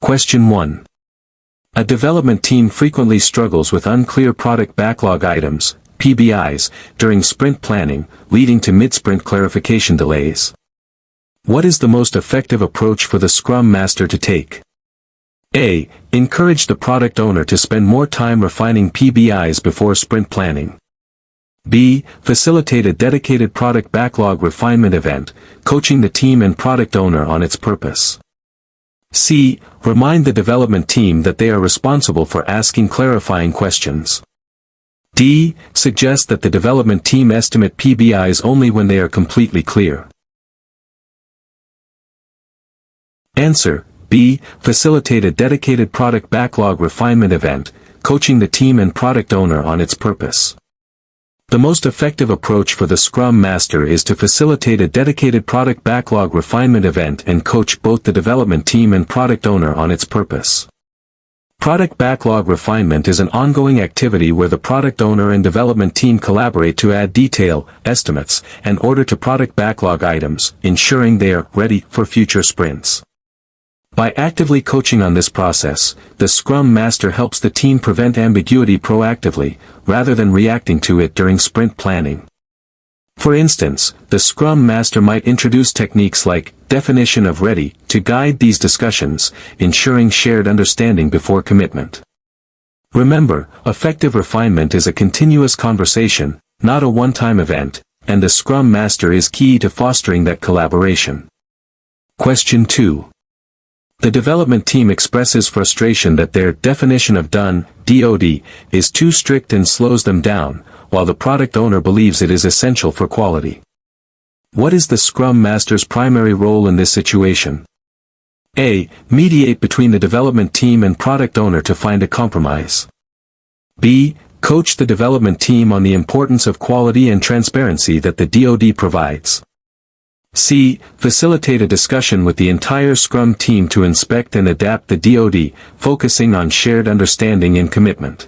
Question 1. A development team frequently struggles with unclear product backlog items, PBIs, during sprint planning, leading to mid-sprint clarification delays. What is the most effective approach for the Scrum Master to take? A. Encourage the product owner to spend more time refining PBIs before sprint planning. B. Facilitate a dedicated product backlog refinement event, coaching the team and product owner on its purpose. C. Remind the development team that they are responsible for asking clarifying questions. D. Suggest that the development team estimate PBIs only when they are completely clear. Answer: B. Facilitate a dedicated product backlog refinement event, coaching the team and product owner on its purpose. The most effective approach for the Scrum Master is to facilitate a dedicated product backlog refinement event and coach both the development team and product owner on its purpose. Product backlog refinement is an ongoing activity where the product owner and development team collaborate to add detail, estimates, and order to product backlog items, ensuring they are ready for future sprints. By actively coaching on this process, the Scrum Master helps the team prevent ambiguity proactively, rather than reacting to it during sprint planning. For instance, the Scrum Master might introduce techniques like definition of ready to guide these discussions, ensuring shared understanding before commitment. Remember, effective refinement is a continuous conversation, not a one-time event, and the Scrum Master is key to fostering that collaboration. Question 2. The development team expresses frustration that their definition of done, DoD, is too strict and slows them down, while the product owner believes it is essential for quality. What is the Scrum Master's primary role in this situation? A. Mediate between the development team and product owner to find a compromise. B. Coach the development team on the importance of quality and transparency that the DoD provides. C. Facilitate a discussion with the entire Scrum team to inspect and adapt the DoD, focusing on shared understanding and commitment.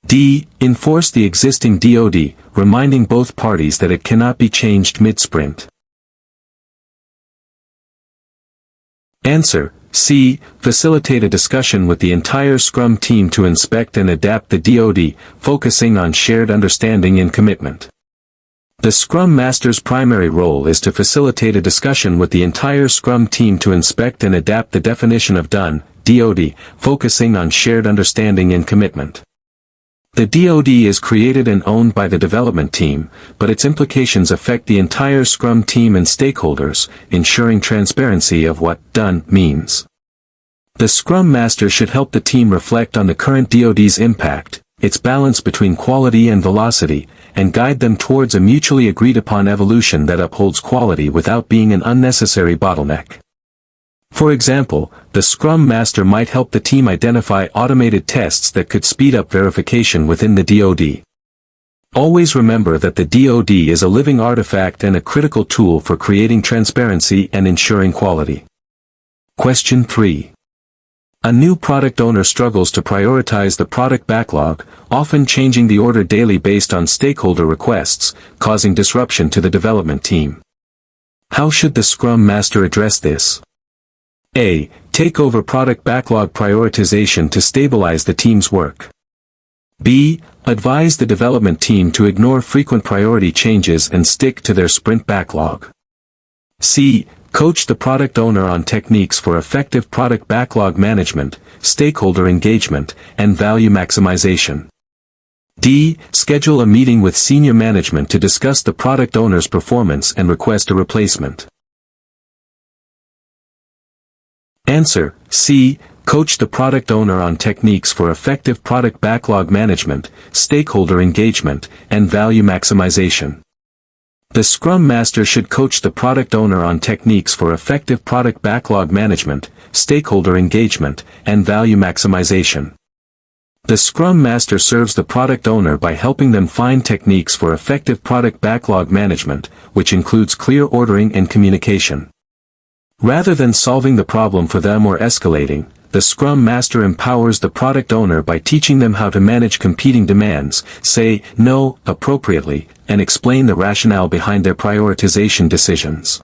D. Enforce the existing DoD, reminding both parties that it cannot be changed mid-sprint. Answer: C. Facilitate a discussion with the entire Scrum team to inspect and adapt the DoD, focusing on shared understanding and commitment. The Scrum Master's primary role is to facilitate a discussion with the entire Scrum team to inspect and adapt the definition of done, DoD, focusing on shared understanding and commitment. The DoD is created and owned by the development team, but its implications affect the entire Scrum team and stakeholders, ensuring transparency of what done means. The Scrum Master should help the team reflect on the current DoD's impact, its balance between quality and velocity, and guide them towards a mutually agreed-upon evolution that upholds quality without being an unnecessary bottleneck. For example, the Scrum Master might help the team identify automated tests that could speed up verification within the DoD. Always remember that the DoD is a living artifact and a critical tool for creating transparency and ensuring quality. Question 3. A new product owner struggles to prioritize the product backlog, often changing the order daily based on stakeholder requests, causing disruption to the development team. How should the Scrum Master address this? A. Take over product backlog prioritization to stabilize the team's work. B. Advise the development team to ignore frequent priority changes and stick to their sprint backlog. C. Coach the product owner on techniques for effective product backlog management, stakeholder engagement, and value maximization. D. Schedule a meeting with senior management to discuss the product owner's performance and request a replacement. Answer: C. Coach the product owner on techniques for effective product backlog management, stakeholder engagement, and value maximization. The Scrum Master should coach the product owner on techniques for effective product backlog management, stakeholder engagement, and value maximization. The Scrum Master serves the product owner by helping them find techniques for effective product backlog management, which includes clear ordering and communication. Rather than solving the problem for them or escalating, the Scrum Master empowers the product owner by teaching them how to manage competing demands, say no appropriately, and explain the rationale behind their prioritization decisions.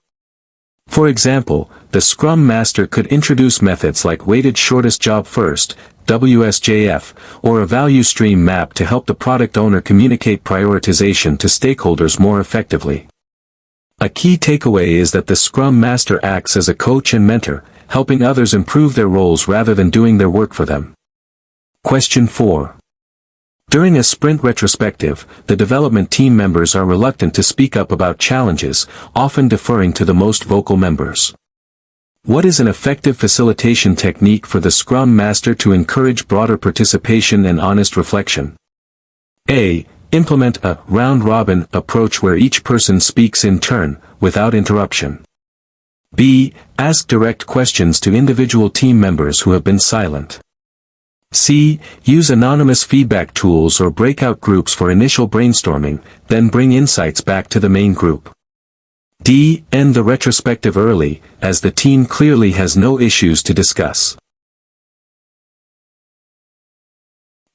For example, the Scrum Master could introduce methods like weighted shortest job first, WSJF, or a value stream map to help the product owner communicate prioritization to stakeholders more effectively. A key takeaway is that the Scrum Master acts as a coach and mentor, helping others improve their roles rather than doing their work for them. Question 4. During a sprint retrospective, the development team members are reluctant to speak up about challenges, often deferring to the most vocal members. What is an effective facilitation technique for the Scrum Master to encourage broader participation and honest reflection? A. Implement a round-robin approach where each person speaks in turn, without interruption. B. Ask direct questions to individual team members who have been silent. C. Use anonymous feedback tools or breakout groups for initial brainstorming, then bring insights back to the main group. D. End the retrospective early, as the team clearly has no issues to discuss.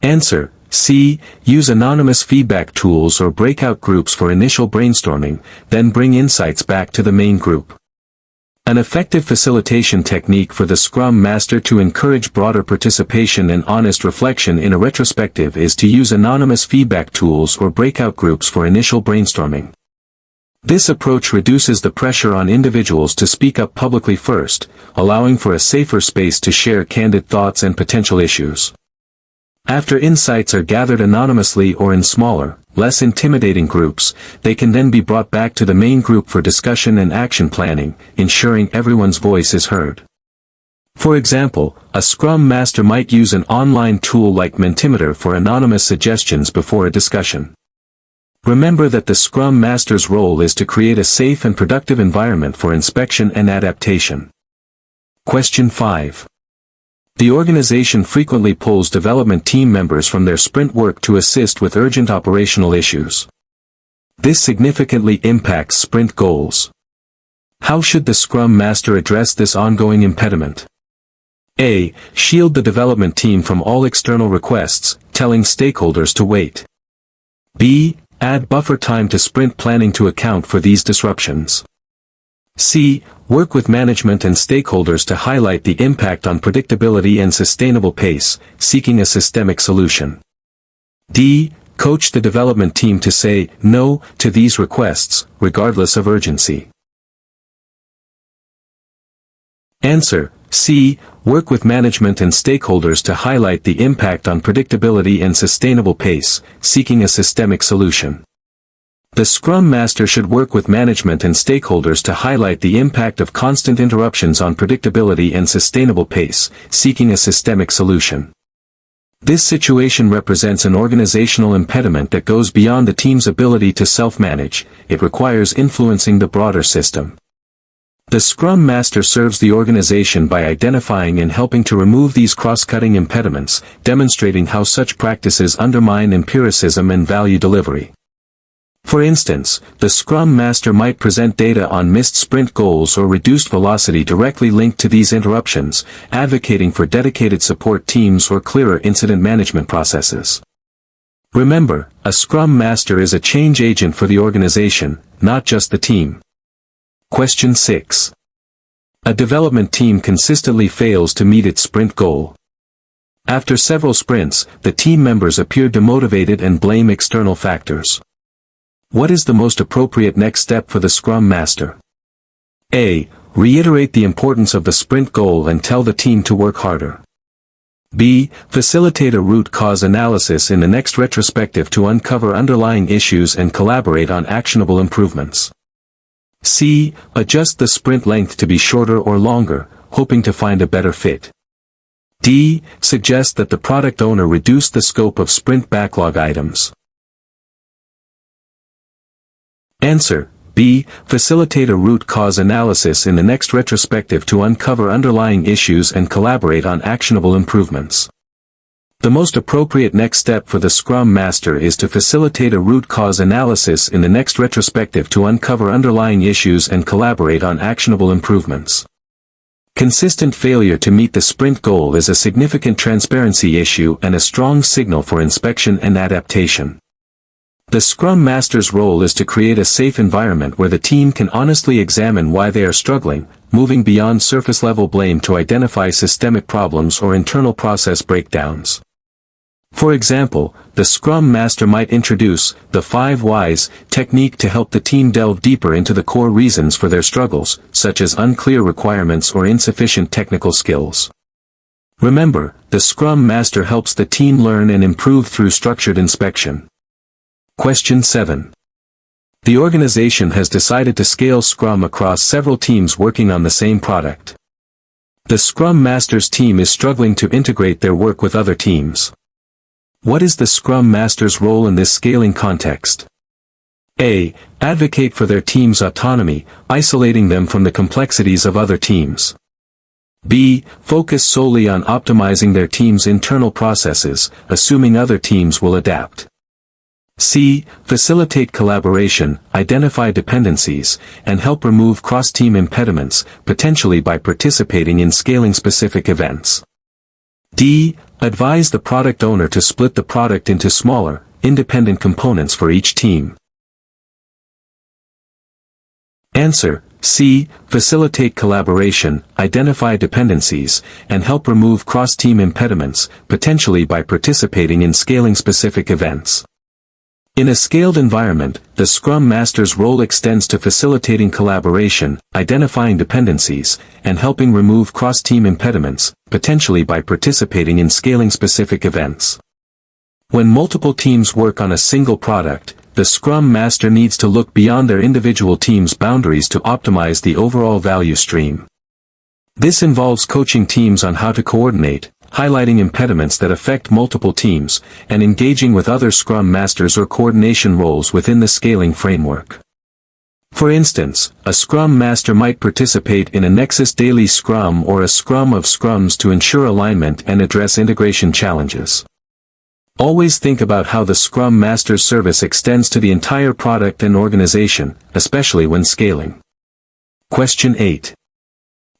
Answer: C. Use anonymous feedback tools or breakout groups for initial brainstorming, then bring insights back to the main group. An effective facilitation technique for the Scrum Master to encourage broader participation and honest reflection in a retrospective is to use anonymous feedback tools or breakout groups for initial brainstorming. This approach reduces the pressure on individuals to speak up publicly first, allowing for a safer space to share candid thoughts and potential issues. After insights are gathered anonymously or in smaller, less intimidating groups, they can then be brought back to the main group for discussion and action planning, ensuring everyone's voice is heard. For example, a Scrum Master might use an online tool like Mentimeter for anonymous suggestions before a discussion. Remember that the Scrum Master's role is to create a safe and productive environment for inspection and adaptation. Question 5. The organization frequently pulls development team members from their sprint work to assist with urgent operational issues. This significantly impacts sprint goals. How should the Scrum Master address this ongoing impediment? A. Shield the development team from all external requests, telling stakeholders to wait. B. Add buffer time to sprint planning to account for these disruptions. C. Work with management and stakeholders to highlight the impact on predictability and sustainable pace, seeking a systemic solution. D. Coach the development team to say no to these requests, regardless of urgency. Answer: C. Work with management and stakeholders to highlight the impact on predictability and sustainable pace, seeking a systemic solution. The Scrum Master should work with management and stakeholders to highlight the impact of constant interruptions on predictability and sustainable pace, seeking a systemic solution. This situation represents an organizational impediment that goes beyond the team's ability to self-manage. It requires influencing the broader system. The Scrum Master serves the organization by identifying and helping to remove these cross-cutting impediments, demonstrating how such practices undermine empiricism and value delivery. For instance, the Scrum Master might present data on missed sprint goals or reduced velocity directly linked to these interruptions, advocating for dedicated support teams or clearer incident management processes. Remember, a Scrum Master is a change agent for the organization, not just the team. Question 6. A development team consistently fails to meet its sprint goal. After several sprints, the team members appear demotivated and blame external factors. What is the most appropriate next step for the Scrum Master? A. Reiterate the importance of the sprint goal and tell the team to work harder. B. Facilitate a root cause analysis in the next retrospective to uncover underlying issues and collaborate on actionable improvements. C. Adjust the sprint length to be shorter or longer, hoping to find a better fit. D. Suggest that the product owner reduce the scope of sprint backlog items. Answer: B. Facilitate a root cause analysis in the next retrospective to uncover underlying issues and collaborate on actionable improvements. The most appropriate next step for the Scrum Master is to facilitate a root cause analysis in the next retrospective to uncover underlying issues and collaborate on actionable improvements. Consistent failure to meet the sprint goal is a significant transparency issue and a strong signal for inspection and adaptation. The Scrum Master's role is to create a safe environment where the team can honestly examine why they are struggling, moving beyond surface-level blame to identify systemic problems or internal process breakdowns. For example, the Scrum Master might introduce the 5 whys technique to help the team delve deeper into the core reasons for their struggles, such as unclear requirements or insufficient technical skills. Remember, the Scrum Master helps the team learn and improve through structured inspection. Question 7. The organization has decided to scale Scrum across several teams working on the same product. The Scrum Master's team is struggling to integrate their work with other teams. What is the Scrum Master's role in this scaling context? A. Advocate for their team's autonomy, isolating them from the complexities of other teams. B. Focus solely on optimizing their team's internal processes, assuming other teams will adapt. C. Facilitate collaboration, identify dependencies, and help remove cross-team impediments, potentially by participating in scaling-specific events. D. Advise the product owner to split the product into smaller, independent components for each team. Answer: C. Facilitate collaboration, identify dependencies, and help remove cross-team impediments, potentially by participating in scaling-specific events. In a scaled environment, the Scrum Master's role extends to facilitating collaboration, identifying dependencies, and helping remove cross-team impediments, potentially by participating in scaling-specific events. When multiple teams work on a single product, the Scrum Master needs to look beyond their individual teams' boundaries to optimize the overall value stream. This involves coaching teams on how to coordinate, highlighting impediments that affect multiple teams, and engaging with other Scrum Masters or coordination roles within the scaling framework. For instance, a Scrum Master might participate in a Nexus Daily Scrum or a Scrum of Scrums to ensure alignment and address integration challenges. Always think about how the Scrum Master's service extends to the entire product and organization, especially when scaling. Question 8.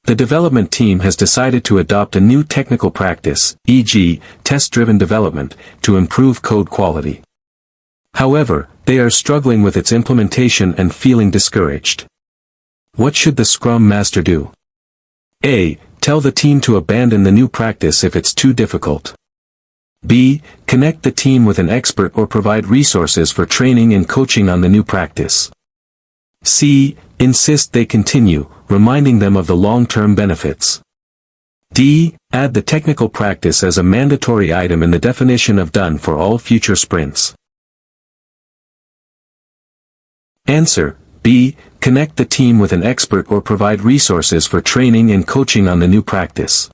The development team has decided to adopt a new technical practice, e.g., test-driven development, to improve code quality. However, they are struggling with its implementation and feeling discouraged. What should the Scrum Master do? A. Tell the team to abandon the new practice if it's too difficult. B. Connect the team with an expert or provide resources for training and coaching on the new practice. C. Insist they continue, reminding them of the long-term benefits. D. Add the technical practice as a mandatory item in the definition of done for all future sprints. Answer: B. Connect the team with an expert or provide resources for training and coaching on the new practice.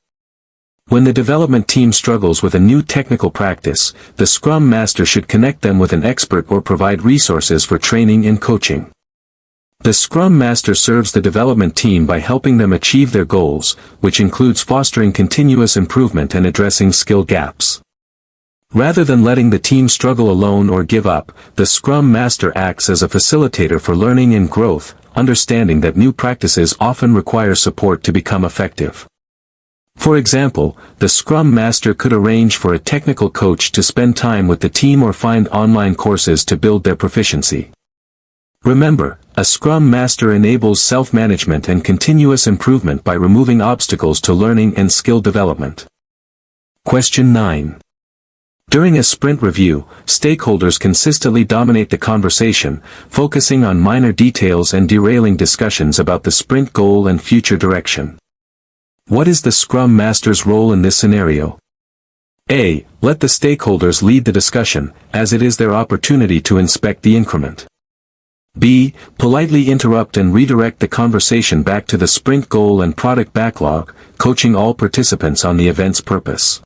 When the development team struggles with a new technical practice, the Scrum Master should connect them with an expert or provide resources for training and coaching. The Scrum Master serves the development team by helping them achieve their goals, which includes fostering continuous improvement and addressing skill gaps. Rather than letting the team struggle alone or give up, the Scrum Master acts as a facilitator for learning and growth, understanding that new practices often require support to become effective. For example, the Scrum Master could arrange for a technical coach to spend time with the team or find online courses to build their proficiency. Remember, a Scrum Master enables self-management and continuous improvement by removing obstacles to learning and skill development. Question 9. During a sprint review, stakeholders consistently dominate the conversation, focusing on minor details and derailing discussions about the sprint goal and future direction. What is the Scrum Master's role in this scenario? A. Let the stakeholders lead the discussion, as it is their opportunity to inspect the increment. B. Politely interrupt and redirect the conversation back to the sprint goal and product backlog, coaching all participants on the event's purpose.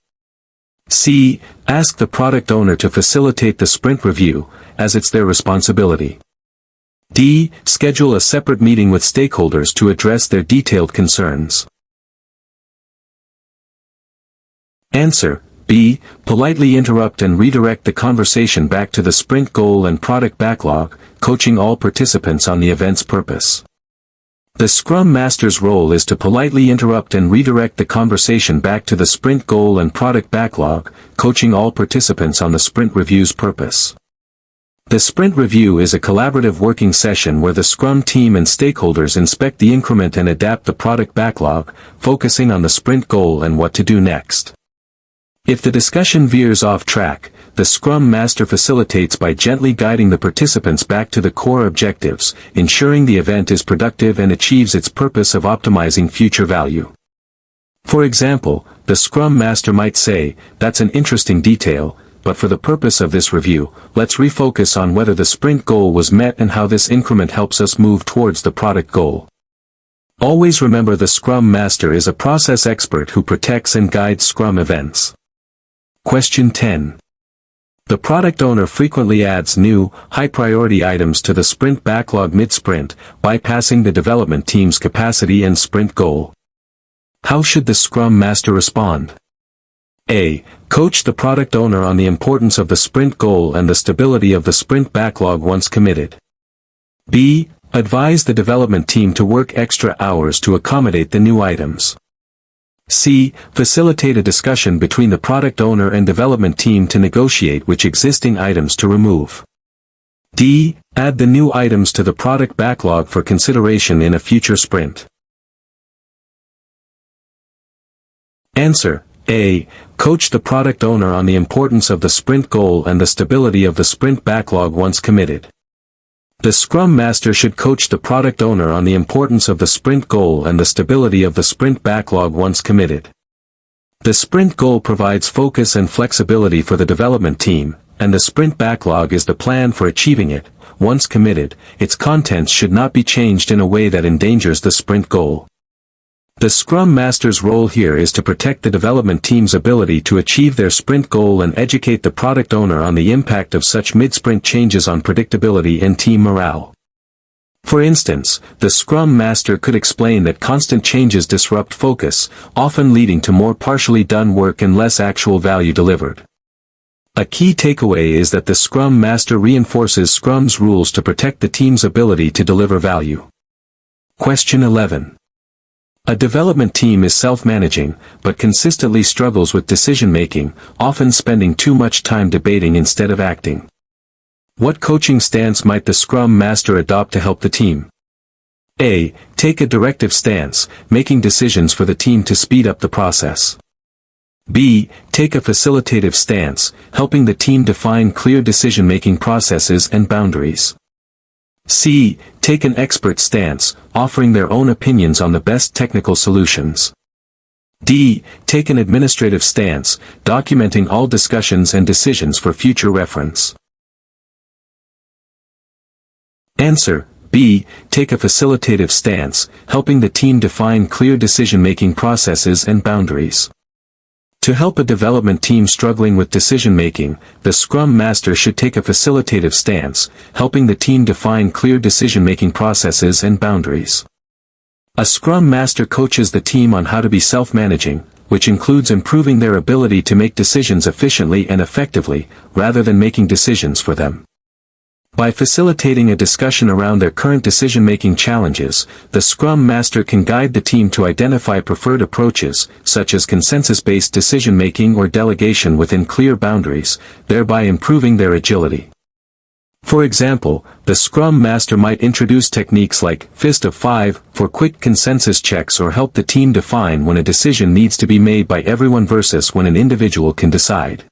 C. Ask the product owner to facilitate the sprint review, as it's their responsibility. D. Schedule a separate meeting with stakeholders to address their detailed concerns. Answer: B. Politely interrupt and redirect the conversation back to the sprint goal and product backlog, coaching all participants on the event's purpose. The Scrum Master's role is to politely interrupt and redirect the conversation back to the sprint goal and product backlog, coaching all participants on the sprint review's purpose. The sprint review is a collaborative working session where the Scrum team and stakeholders inspect the increment and adapt the product backlog, focusing on the sprint goal and what to do next. If the discussion veers off track, the Scrum Master facilitates by gently guiding the participants back to the core objectives, ensuring the event is productive and achieves its purpose of optimizing future value. For example, the Scrum Master might say, "That's an interesting detail, but for the purpose of this review, let's refocus on whether the sprint goal was met and how this increment helps us move towards the product goal." Always remember, the Scrum Master is a process expert who protects and guides Scrum events. Question 10. The product owner frequently adds new, high-priority items to the sprint backlog mid-sprint, bypassing the development team's capacity and sprint goal. How should the Scrum Master respond? A. Coach the product owner on the importance of the sprint goal and the stability of the sprint backlog once committed. B. Advise the development team to work extra hours to accommodate the new items. C. Facilitate a discussion between the product owner and development team to negotiate which existing items to remove. D. Add the new items to the product backlog for consideration in a future sprint. Answer. A. Coach the product owner on the importance of the sprint goal and the stability of the sprint backlog once committed. The Scrum Master should coach the product owner on the importance of the sprint goal and the stability of the sprint backlog once committed. The sprint goal provides focus and flexibility for the development team, and the sprint backlog is the plan for achieving it. Once committed, its contents should not be changed in a way that endangers the sprint goal. The Scrum Master's role here is to protect the development team's ability to achieve their sprint goal and educate the product owner on the impact of such mid-sprint changes on predictability and team morale. For instance, the Scrum Master could explain that constant changes disrupt focus, often leading to more partially done work and less actual value delivered. A key takeaway is that the Scrum Master reinforces Scrum's rules to protect the team's ability to deliver value. Question 11. A development team is self-managing, but consistently struggles with decision-making, often spending too much time debating instead of acting. What coaching stance might the Scrum Master adopt to help the team? A. Take a directive stance, making decisions for the team to speed up the process. B. Take a facilitative stance, helping the team define clear decision-making processes and boundaries. C. Take an expert stance, offering their own opinions on the best technical solutions. D. Take an administrative stance, documenting all discussions and decisions for future reference. Answer. B. Take a facilitative stance, helping the team define clear decision-making processes and boundaries. To help a development team struggling with decision-making, the Scrum Master should take a facilitative stance, helping the team define clear decision-making processes and boundaries. A Scrum Master coaches the team on how to be self-managing, which includes improving their ability to make decisions efficiently and effectively, rather than making decisions for them. By facilitating a discussion around their current decision-making challenges, the Scrum Master can guide the team to identify preferred approaches, such as consensus-based decision-making or delegation within clear boundaries, thereby improving their agility. For example, the Scrum Master might introduce techniques like Fist of Five for quick consensus checks or help the team define when a decision needs to be made by everyone versus when an individual can decide.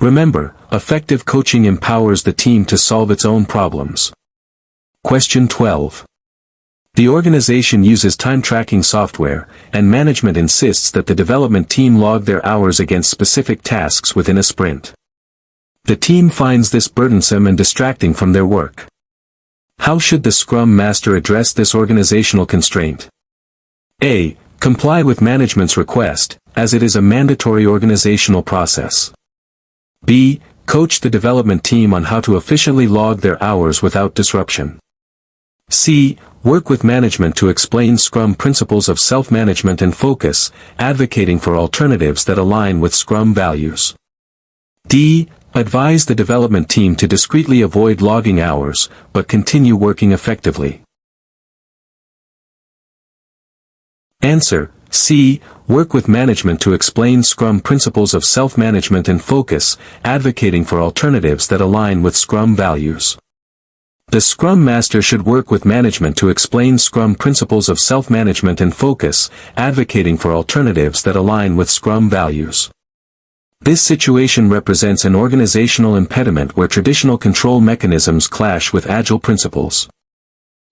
Remember, effective coaching empowers the team to solve its own problems. Question 12. The organization uses time tracking software, and management insists that the development team log their hours against specific tasks within a sprint. The team finds this burdensome and distracting from their work. How should the Scrum Master address this organizational constraint? A. Comply with management's request, as it is a mandatory organizational process. B. Coach the development team on how to efficiently log their hours without disruption. C. Work with management to explain Scrum principles of self-management and focus, advocating for alternatives that align with Scrum values. D. Advise the development team to discreetly avoid logging hours, but continue working effectively. Answer. C. Work with management to explain Scrum principles of self-management and focus, advocating for alternatives that align with Scrum values. The Scrum Master should work with management to explain Scrum principles of self-management and focus, advocating for alternatives that align with Scrum values. This situation represents an organizational impediment where traditional control mechanisms clash with Agile principles.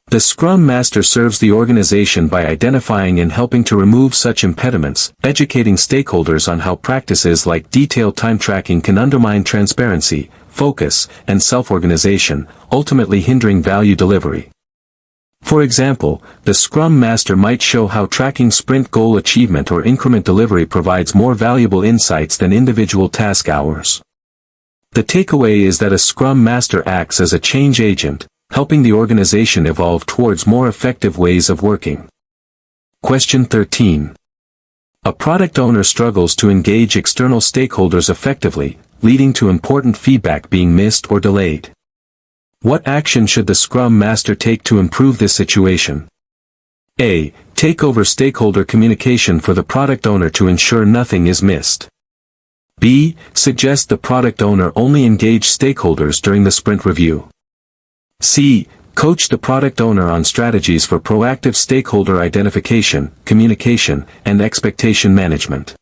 The Scrum Master serves the organization by identifying and helping to remove such impediments, educating stakeholders on how practices like detailed time tracking can undermine transparency, focus, and self-organization, ultimately hindering value delivery. For example, the Scrum Master might show how tracking sprint goal achievement or increment delivery provides more valuable insights than individual task hours. The takeaway is that a Scrum Master acts as a change agent, helping the organization evolve towards more effective ways of working. Question 13. A product owner struggles to engage external stakeholders effectively, leading to important feedback being missed or delayed. What action should the Scrum Master take to improve this situation? A. Take over stakeholder communication for the product owner to ensure nothing is missed. B. Suggest the product owner only engage stakeholders during the sprint review. C. Coach the product owner on strategies for proactive stakeholder identification, communication, and expectation management.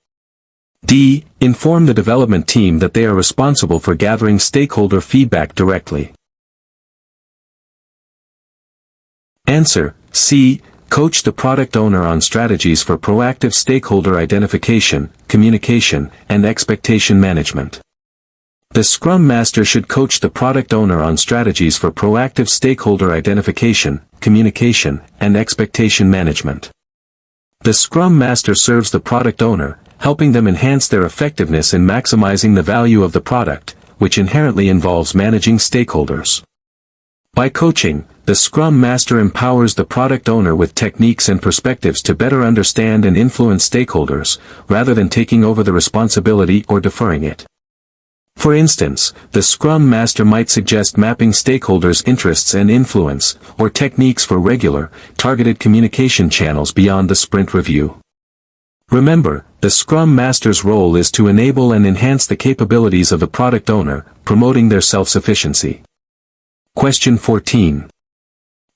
D. Inform the development team that they are responsible for gathering stakeholder feedback directly. Answer: C. Coach the product owner on strategies for proactive stakeholder identification, communication, and expectation management. The Scrum Master should coach the product owner on strategies for proactive stakeholder identification, communication, and expectation management. The Scrum Master serves the product owner, helping them enhance their effectiveness in maximizing the value of the product, which inherently involves managing stakeholders. By coaching, the Scrum Master empowers the product owner with techniques and perspectives to better understand and influence stakeholders, rather than taking over the responsibility or deferring it. For instance, the Scrum Master might suggest mapping stakeholders' interests and influence, or techniques for regular, targeted communication channels beyond the sprint review. Remember, the Scrum Master's role is to enable and enhance the capabilities of the product owner, promoting their self-sufficiency. Question 14.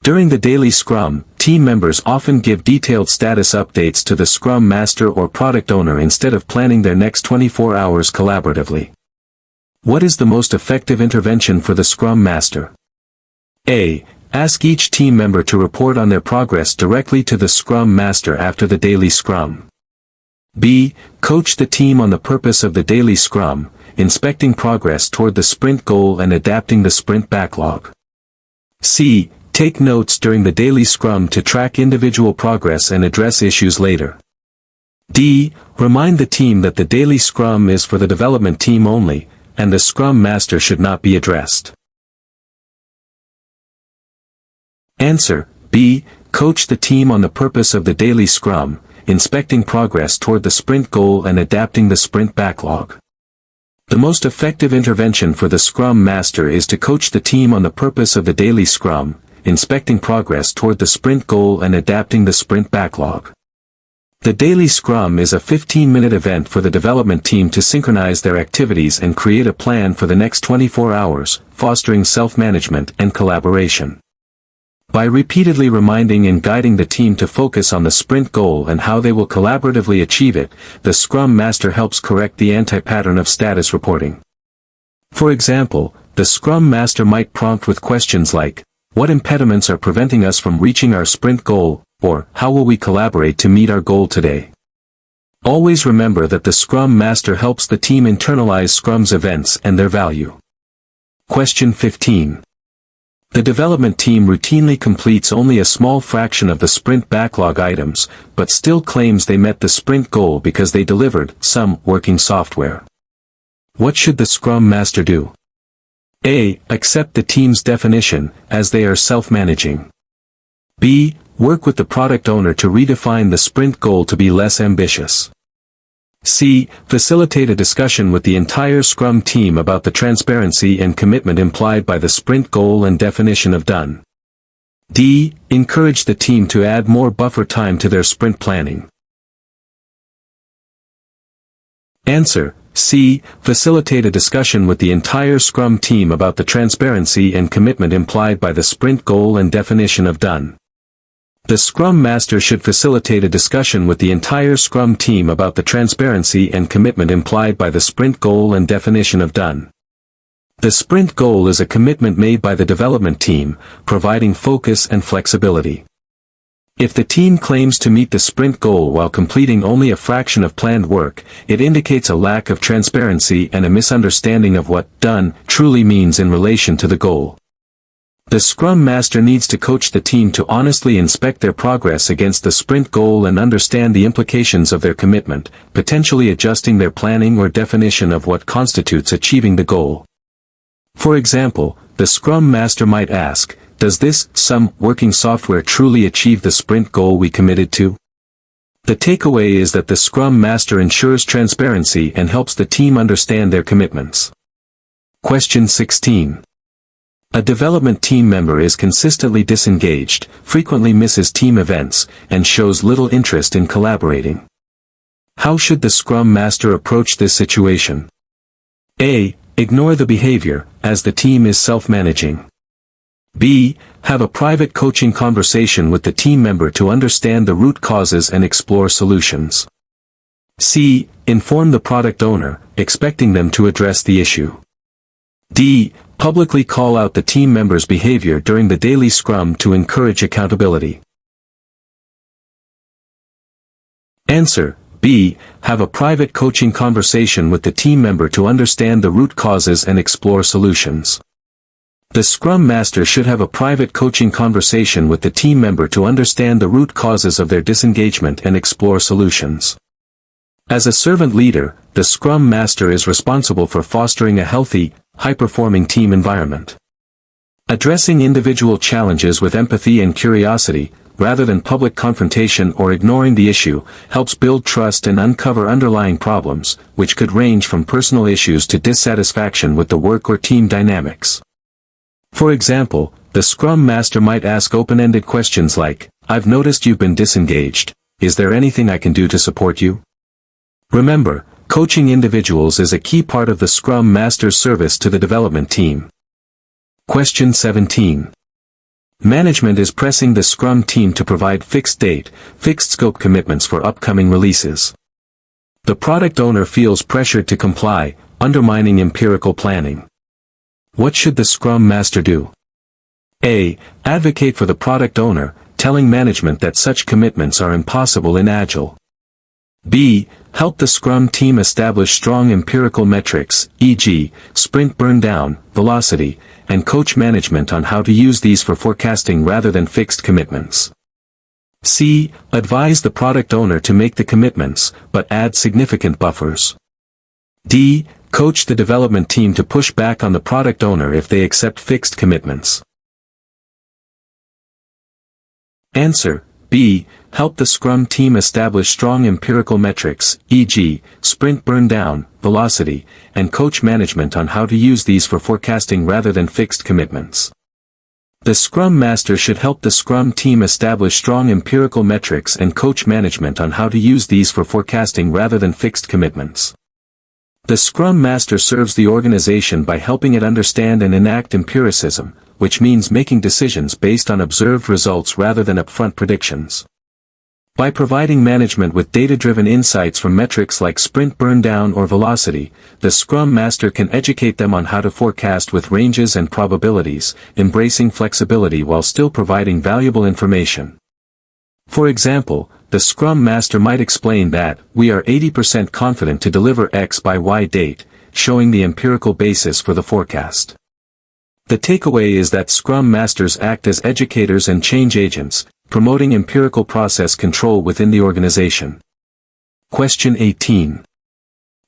During the daily Scrum, team members often give detailed status updates to the Scrum Master or product owner instead of planning their next 24 hours collaboratively. What is the most effective intervention for the Scrum Master? A. Ask each team member to report on their progress directly to the Scrum Master after the daily Scrum. B. Coach the team on the purpose of the daily Scrum, inspecting progress toward the sprint goal and adapting the sprint backlog. C. Take notes during the daily Scrum to track individual progress and address issues later. D. Remind the team that the daily Scrum is for the development team only, and the Scrum Master should not be addressed. Answer: B. Coach the team on the purpose of the daily Scrum, inspecting progress toward the sprint goal and adapting the sprint backlog. The most effective intervention for the Scrum Master is to coach the team on the purpose of the daily Scrum, inspecting progress toward the sprint goal and adapting the sprint backlog. The daily Scrum is a 15-minute event for the development team to synchronize their activities and create a plan for the next 24 hours, fostering self-management and collaboration. By repeatedly reminding and guiding the team to focus on the sprint goal and how they will collaboratively achieve it, the Scrum Master helps correct the anti-pattern of status reporting. For example, the Scrum Master might prompt with questions like, "What impediments are preventing us from reaching our sprint goal?" or "How will we collaborate to meet our goal today?" Always remember that the Scrum Master helps the team internalize Scrum's events and their value. Question 15. The development team routinely completes only a small fraction of the sprint backlog items, but still claims they met the sprint goal because they delivered some working software. What should the Scrum Master do? A. Accept the team's definition, as they are self-managing. B. Work with the product owner to redefine the sprint goal to be less ambitious. C. Facilitate a discussion with the entire Scrum team about the transparency and commitment implied by the sprint goal and definition of done. D. Encourage the team to add more buffer time to their sprint planning. Answer: C. Facilitate a discussion with the entire Scrum team about the transparency and commitment implied by the sprint goal and definition of done. The Scrum Master should facilitate a discussion with the entire Scrum team about the transparency and commitment implied by the sprint goal and definition of done. The sprint goal is a commitment made by the development team, providing focus and flexibility. If the team claims to meet the sprint goal while completing only a fraction of planned work, it indicates a lack of transparency and a misunderstanding of what "done" truly means in relation to the goal. The Scrum Master needs to coach the team to honestly inspect their progress against the sprint goal and understand the implications of their commitment, potentially adjusting their planning or definition of what constitutes achieving the goal. For example, the Scrum Master might ask, "Does some working software truly achieve the sprint goal we committed to?" The takeaway is that the Scrum Master ensures transparency and helps the team understand their commitments. Question 16. A development team member is consistently disengaged, frequently misses team events, and shows little interest in collaborating. How should the Scrum Master approach this situation? A. Ignore the behavior, as the team is self-managing. B. Have a private coaching conversation with the team member to understand the root causes and explore solutions. C. Inform the product owner, expecting them to address the issue. D. Publicly call out the team member's behavior during the daily scrum to encourage accountability. Answer: B. Have a private coaching conversation with the team member to understand the root causes and explore solutions. The Scrum Master should have a private coaching conversation with the team member to understand the root causes of their disengagement and explore solutions. As a servant leader, the Scrum Master is responsible for fostering a healthy, high-performing team environment. Addressing individual challenges with empathy and curiosity, rather than public confrontation or ignoring the issue, helps build trust and uncover underlying problems, which could range from personal issues to dissatisfaction with the work or team dynamics. For example, the Scrum Master might ask open-ended questions like, "I've noticed you've been disengaged. Is there anything I can do to support you?" Remember, coaching individuals is a key part of the Scrum Master's service to the development team. Question 17. Management is pressing the Scrum team to provide fixed date, fixed scope commitments for upcoming releases. The product owner feels pressured to comply, undermining empirical planning. What should the Scrum Master do? A. Advocate for the product owner, telling management that such commitments are impossible in Agile. B. Help the Scrum team establish strong empirical metrics, e.g., sprint burn down, velocity, and coach management on how to use these for forecasting rather than fixed commitments. C. Advise the product owner to make the commitments, but add significant buffers. D. Coach the development team to push back on the product owner if they accept fixed commitments. Answer: B. Help the Scrum team establish strong empirical metrics, e.g., sprint burn down, velocity, and coach management on how to use these for forecasting rather than fixed commitments. The Scrum Master should help the Scrum team establish strong empirical metrics and coach management on how to use these for forecasting rather than fixed commitments. The Scrum Master serves the organization by helping it understand and enact empiricism, which means making decisions based on observed results rather than upfront predictions. By providing management with data-driven insights from metrics like sprint burn down or velocity, the Scrum Master can educate them on how to forecast with ranges and probabilities, embracing flexibility while still providing valuable information. For example, the Scrum Master might explain that, "We are 80% confident to deliver X by Y date," showing the empirical basis for the forecast. The takeaway is that Scrum Masters act as educators and change agents, promoting empirical process control within the organization. Question 18.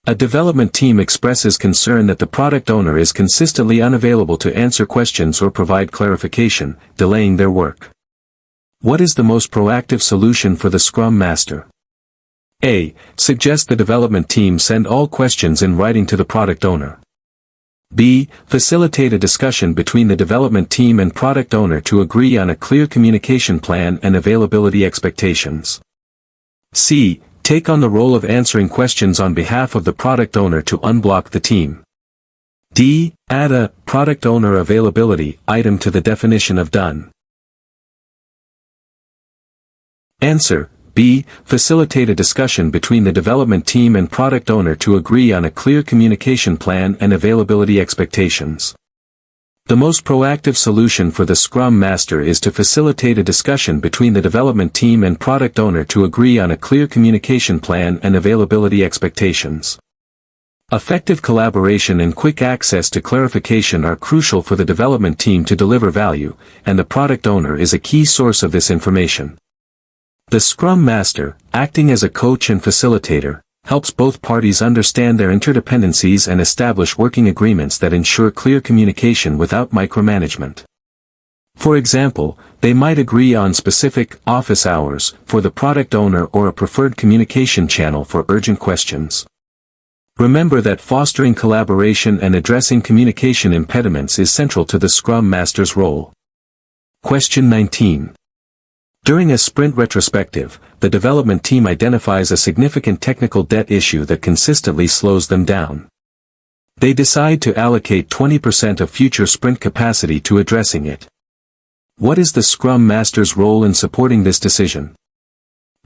A development team expresses concern that the product owner is consistently unavailable to answer questions or provide clarification, delaying their work. What is the most proactive solution for the Scrum Master? A. Suggest the development team send all questions in writing to the product owner. B. Facilitate a discussion between the development team and product owner to agree on a clear communication plan and availability expectations. C. Take on the role of answering questions on behalf of the product owner to unblock the team. D. Add a product owner availability item to the definition of done. Answer. B. Facilitate a discussion between the development team and product owner to agree on a clear communication plan and availability expectations. The most proactive solution for the Scrum Master is to facilitate a discussion between the development team and product owner to agree on a clear communication plan and availability expectations. Effective collaboration and quick access to clarification are crucial for the development team to deliver value, and the product owner is a key source of this information. The Scrum Master, acting as a coach and facilitator, helps both parties understand their interdependencies and establish working agreements that ensure clear communication without micromanagement. For example, they might agree on specific office hours for the product owner or a preferred communication channel for urgent questions. Remember that fostering collaboration and addressing communication impediments is central to the Scrum Master's role. Question 19. During a sprint retrospective, the development team identifies a significant technical debt issue that consistently slows them down. They decide to allocate 20% of future sprint capacity to addressing it. What is the Scrum Master's role in supporting this decision?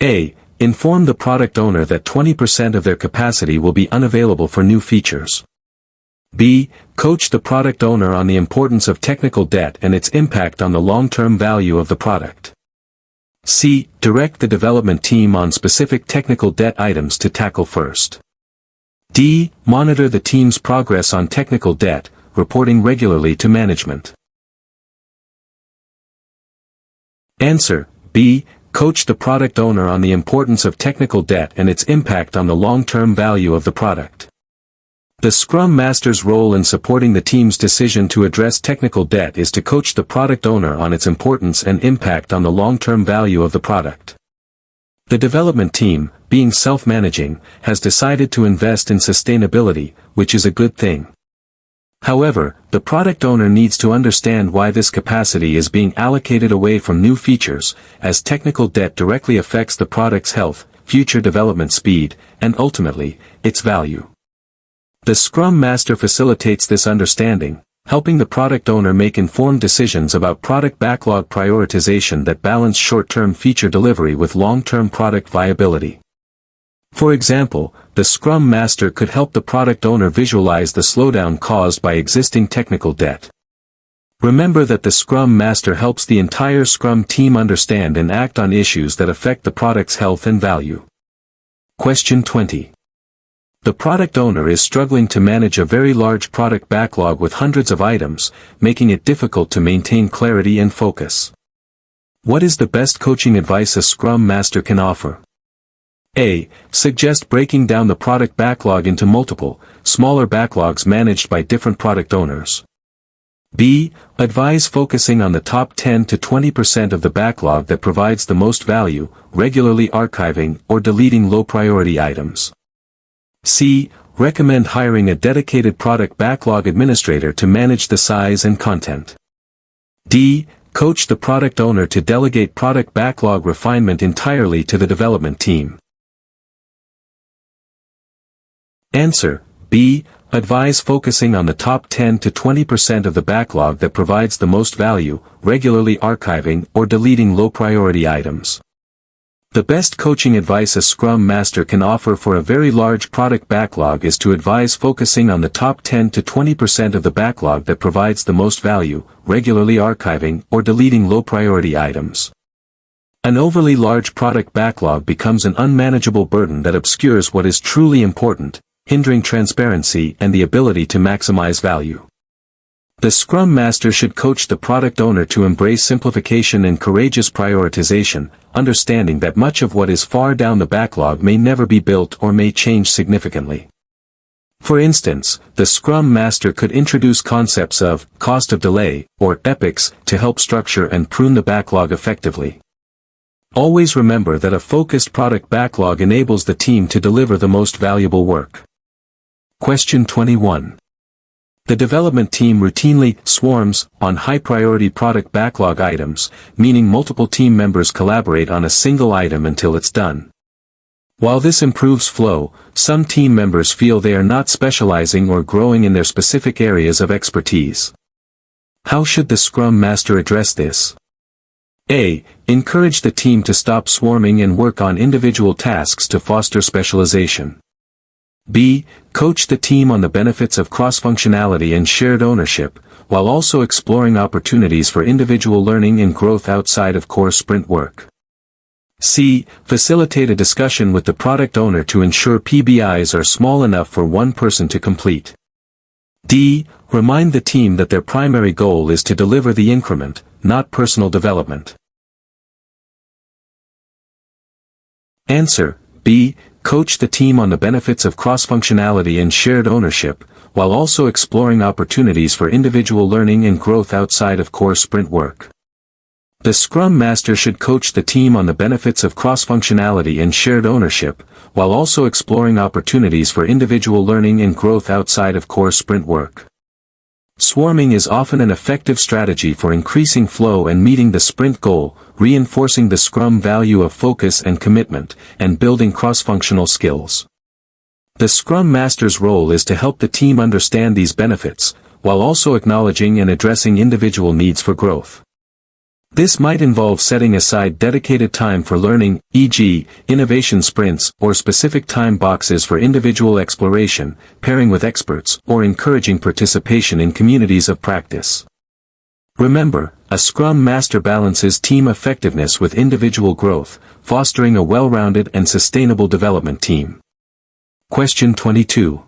A. Inform the product owner that 20% of their capacity will be unavailable for new features. B. Coach the product owner on the importance of technical debt and its impact on the long-term value of the product. C. Direct the development team on specific technical debt items to tackle first. D. Monitor the team's progress on technical debt, reporting regularly to management. Answer. B. Coach the product owner on the importance of technical debt and its impact on the long-term value of the product. The Scrum Master's role in supporting the team's decision to address technical debt is to coach the product owner on its importance and impact on the long-term value of the product. The development team, being self-managing, has decided to invest in sustainability, which is a good thing. However, the product owner needs to understand why this capacity is being allocated away from new features, as technical debt directly affects the product's health, future development speed, and ultimately, its value. The Scrum Master facilitates this understanding, helping the product owner make informed decisions about product backlog prioritization that balance short-term feature delivery with long-term product viability. For example, the Scrum Master could help the product owner visualize the slowdown caused by existing technical debt. Remember that the Scrum Master helps the entire Scrum team understand and act on issues that affect the product's health and value. Question 20. The product owner is struggling to manage a very large product backlog with hundreds of items, making it difficult to maintain clarity and focus. What is the best coaching advice a Scrum Master can offer? A. Suggest breaking down the product backlog into multiple, smaller backlogs managed by different product owners. B. Advise focusing on the top 10 to 20% of the backlog that provides the most value, regularly archiving or deleting low-priority items. C. Recommend hiring a dedicated product backlog administrator to manage the size and content. D. Coach the product owner to delegate product backlog refinement entirely to the development team. Answer. B. Advise focusing on the top 10 to 20% of the backlog that provides the most value, regularly archiving or deleting low-priority items. The best coaching advice a Scrum Master can offer for a very large product backlog is to advise focusing on the top 10 to 20% of the backlog that provides the most value, regularly archiving or deleting low-priority items. An overly large product backlog becomes an unmanageable burden that obscures what is truly important, hindering transparency and the ability to maximize value. The Scrum Master should coach the product owner to embrace simplification and courageous prioritization, understanding that much of what is far down the backlog may never be built or may change significantly. For instance, the Scrum Master could introduce concepts of cost of delay or epics to help structure and prune the backlog effectively. Always remember that a focused product backlog enables the team to deliver the most valuable work. Question 21. The development team routinely swarms on high-priority product backlog items, meaning multiple team members collaborate on a single item until it's done. While this improves flow, some team members feel they are not specializing or growing in their specific areas of expertise. How should the Scrum Master address this? A. Encourage the team to stop swarming and work on individual tasks to foster specialization. B. Coach the team on the benefits of cross-functionality and shared ownership, while also exploring opportunities for individual learning and growth outside of core sprint work. C. Facilitate a discussion with the product owner to ensure PBIs are small enough for one person to complete. D. Remind the team that their primary goal is to deliver the increment, not personal development. Answer. B. Coach the team on the benefits of cross-functionality and shared ownership, while also exploring opportunities for individual learning and growth outside of core sprint work. The Scrum Master should coach the team on the benefits of cross-functionality and shared ownership, while also exploring opportunities for individual learning and growth outside of core sprint work. Swarming is often an effective strategy for increasing flow and meeting the sprint goal, reinforcing the Scrum value of focus and commitment, and building cross-functional skills. The Scrum Master's role is to help the team understand these benefits, while also acknowledging and addressing individual needs for growth. This might involve setting aside dedicated time for learning, e.g., innovation sprints, or specific time boxes for individual exploration, pairing with experts, or encouraging participation in communities of practice. Remember, a Scrum Master balances team effectiveness with individual growth, fostering a well-rounded and sustainable development team. Question 22.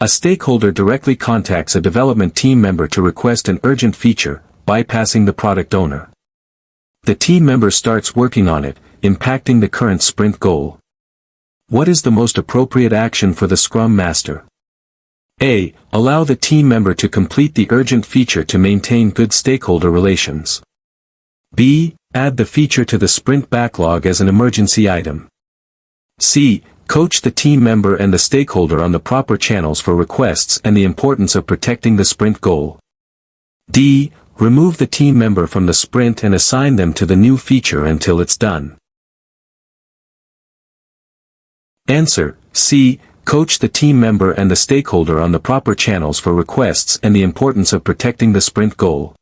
A stakeholder directly contacts a development team member to request an urgent feature, bypassing the product owner. The team member starts working on it, impacting the current sprint goal. What is the most appropriate action for the Scrum Master? A. Allow the team member to complete the urgent feature to maintain good stakeholder relations. B. Add the feature to the sprint backlog as an emergency item. C. Coach the team member and the stakeholder on the proper channels for requests and the importance of protecting the sprint goal. D. Remove the team member from the sprint and assign them to the new feature until it's done. Answer. C. Coach the team member and the stakeholder on the proper channels for requests and the importance of protecting the sprint goal.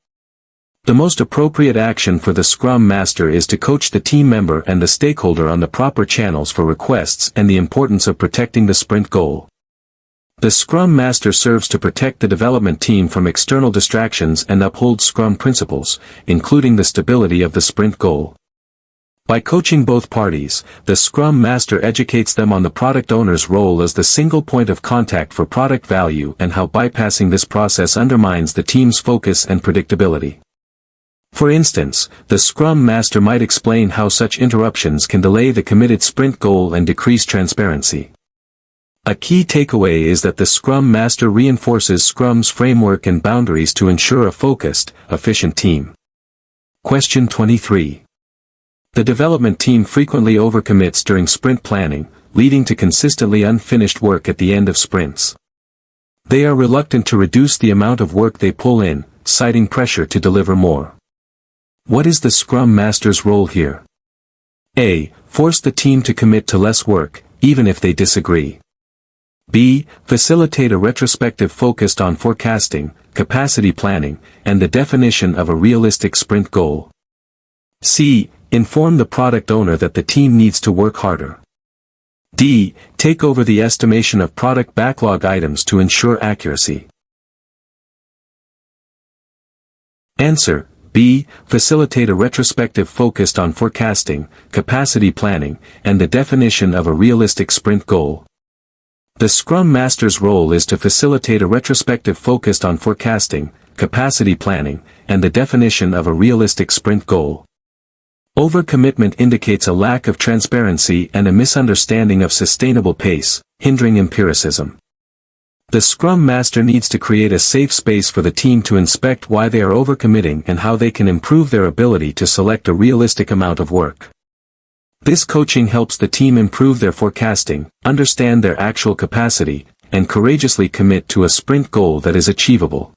The most appropriate action for the Scrum Master is to coach the team member and the stakeholder on the proper channels for requests and the importance of protecting the sprint goal. The Scrum Master serves to protect the development team from external distractions and uphold Scrum principles, including the stability of the sprint goal. By coaching both parties, the Scrum Master educates them on the product owner's role as the single point of contact for product value and how bypassing this process undermines the team's focus and predictability. For instance, the Scrum Master might explain how such interruptions can delay the committed sprint goal and decrease transparency. A key takeaway is that the Scrum Master reinforces Scrum's framework and boundaries to ensure a focused, efficient team. Question 23. The development team frequently overcommits during sprint planning, leading to consistently unfinished work at the end of sprints. They are reluctant to reduce the amount of work they pull in, citing pressure to deliver more. What is the Scrum Master's role here? A. Force the team to commit to less work, even if they disagree. B. Facilitate a retrospective focused on forecasting, capacity planning, and the definition of a realistic sprint goal. C. Inform the product owner that the team needs to work harder. D. Take over the estimation of product backlog items to ensure accuracy. Answer. B. Facilitate a retrospective focused on forecasting, capacity planning, and the definition of a realistic sprint goal. The Scrum Master's role is to facilitate a retrospective focused on forecasting, capacity planning, and the definition of a realistic sprint goal. Overcommitment indicates a lack of transparency and a misunderstanding of sustainable pace, hindering empiricism. The Scrum Master needs to create a safe space for the team to inspect why they are overcommitting and how they can improve their ability to select a realistic amount of work. This coaching helps the team improve their forecasting, understand their actual capacity, and courageously commit to a sprint goal that is achievable.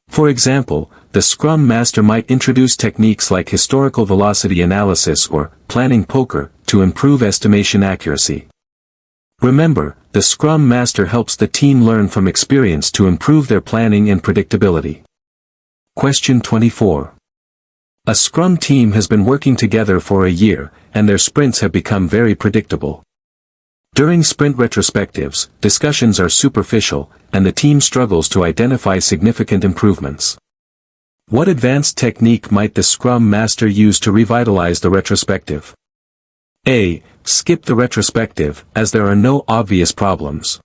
For example, the Scrum Master might introduce techniques like historical velocity analysis or planning poker to improve estimation accuracy. Remember, the Scrum Master helps the team learn from experience to improve their planning and predictability. Question 24. A Scrum team has been working together for a year, and their sprints have become very predictable. During sprint retrospectives, discussions are superficial, and the team struggles to identify significant improvements. What advanced technique might the Scrum Master use to revitalize the retrospective? A. Skip the retrospective, as there are no obvious problems.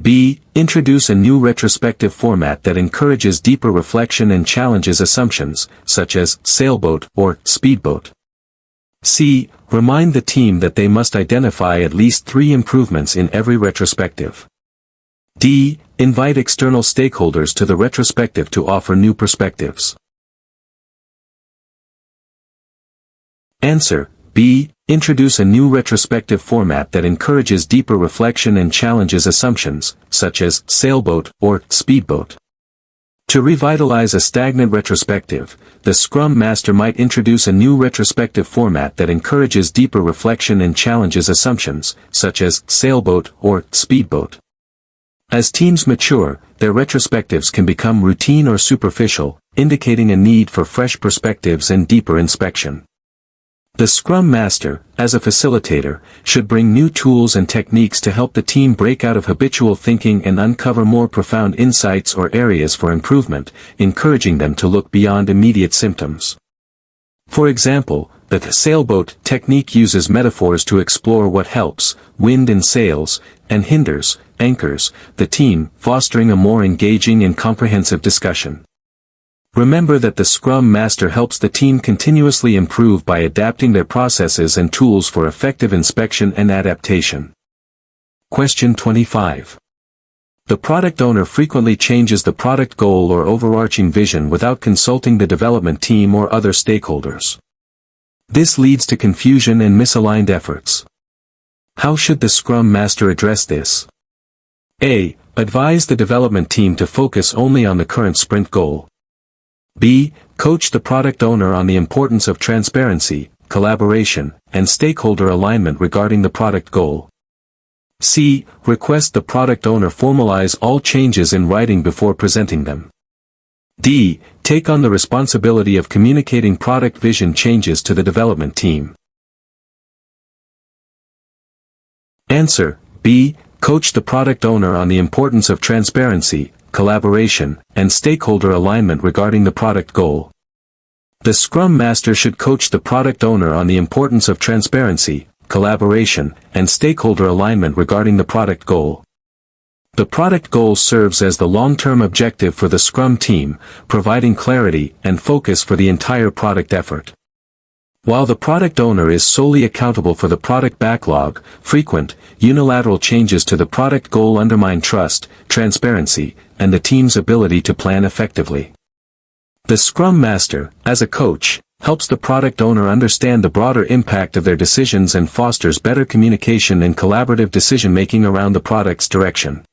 B. Introduce a new retrospective format that encourages deeper reflection and challenges assumptions, such as sailboat or speedboat. C. Remind the team that they must identify at least 3 improvements in every retrospective. D. Invite external stakeholders to the retrospective to offer new perspectives. Answer: B. Introduce a new retrospective format that encourages deeper reflection and challenges assumptions, such as sailboat or speedboat. To revitalize a stagnant retrospective, the Scrum Master might introduce a new retrospective format that encourages deeper reflection and challenges assumptions, such as sailboat or speedboat. As teams mature, their retrospectives can become routine or superficial, indicating a need for fresh perspectives and deeper inspection. The Scrum Master, as a facilitator, should bring new tools and techniques to help the team break out of habitual thinking and uncover more profound insights or areas for improvement, encouraging them to look beyond immediate symptoms. For example, the sailboat technique uses metaphors to explore what helps, wind and sails, and hinders, anchors, the team, fostering a more engaging and comprehensive discussion. Remember that the Scrum Master helps the team continuously improve by adapting their processes and tools for effective inspection and adaptation. Question 25. The product owner frequently changes the product goal or overarching vision without consulting the development team or other stakeholders. This leads to confusion and misaligned efforts. How should the Scrum Master address this? A. Advise the development team to focus only on the current sprint goal. B. Coach the product owner on the importance of transparency, collaboration, and stakeholder alignment regarding the product goal. C. Request the product owner formalize all changes in writing before presenting them. D. Take on the responsibility of communicating product vision changes to the development team. Answer: B. Coach the product owner on the importance of transparency, collaboration, and stakeholder alignment regarding the product goal. The Scrum Master should coach the product owner on the importance of transparency, collaboration, and stakeholder alignment regarding the product goal. The product goal serves as the long-term objective for the Scrum team, providing clarity and focus for the entire product effort. While the product owner is solely accountable for the product backlog, frequent, unilateral changes to the product goal undermine trust, transparency, and the team's ability to plan effectively. The Scrum Master, as a coach, helps the product owner understand the broader impact of their decisions and fosters better communication and collaborative decision-making around the product's direction.